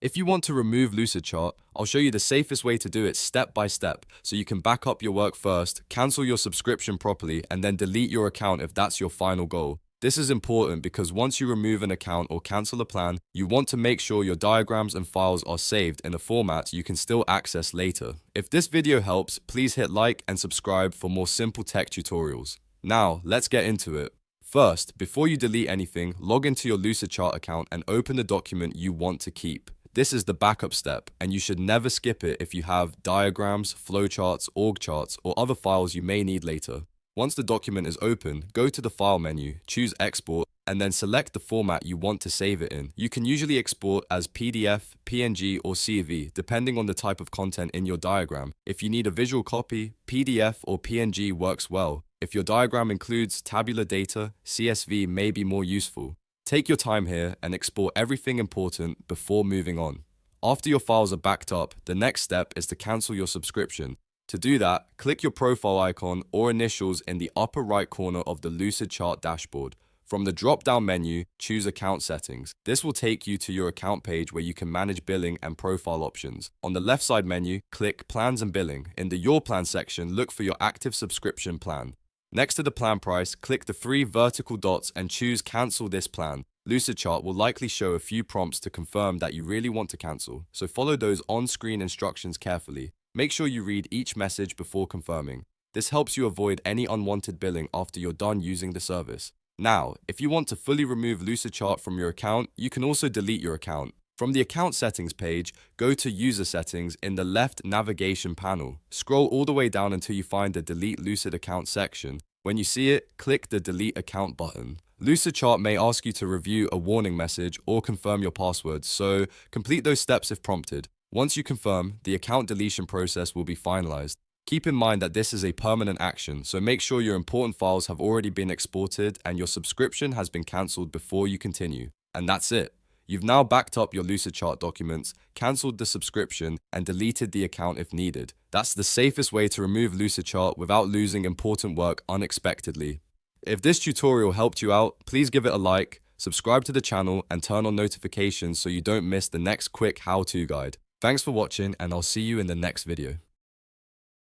If you want to remove Lucidchart, I'll show you the safest way to do it step by step so you can back up your work first, cancel your subscription properly, and then delete your account if that's your final goal. This is important because once you remove an account or cancel a plan, you want to make sure your diagrams and files are saved in a format you can still access later. If this video helps, please hit like and subscribe for more simple tech tutorials. Now, let's get into it. First, before you delete anything, log into your Lucidchart account and open the document you want to keep. This is the backup step, and you should never skip it if you have diagrams, flowcharts, org charts, or other files you may need later. Once the document is open, go to the File menu, choose Export, and then select the format you want to save it in. You can usually export as PDF, PNG, or CSV, depending on the type of content in your diagram. If you need a visual copy, PDF or PNG works well. If your diagram includes tabular data, CSV may be more useful. Take your time here and export everything important before moving on. After your files are backed up, the next step is to cancel your subscription. To do that, click your profile icon or initials in the upper right corner of the Lucidchart dashboard. From the drop-down menu, choose Account Settings. This will take you to your account page where you can manage billing and profile options. On the left side menu, click Plans and Billing. In the Your Plan section, look for your active subscription plan. Next to the plan price, click the three vertical dots and choose Cancel this plan. Lucidchart will likely show a few prompts to confirm that you really want to cancel, so follow those on-screen instructions carefully. Make sure you read each message before confirming. This helps you avoid any unwanted billing after you're done using the service. Now, if you want to fully remove Lucidchart from your account, you can also delete your account. From the Account Settings page, go to User Settings in the left navigation panel. Scroll all the way down until you find the Delete Lucid Account section. When you see it, click the Delete Account button. Lucidchart may ask you to review a warning message or confirm your passwords, so complete those steps if prompted. Once you confirm, the account deletion process will be finalized. Keep in mind that this is a permanent action, so make sure your important files have already been exported and your subscription has been cancelled before you continue. And that's it. You've now backed up your Lucidchart documents, cancelled the subscription, and deleted the account if needed. That's the safest way to remove Lucidchart without losing important work unexpectedly. If this tutorial helped you out, please give it a like, subscribe to the channel, and turn on notifications so you don't miss the next quick how-to guide. Thanks for watching, and I'll see you in the next video.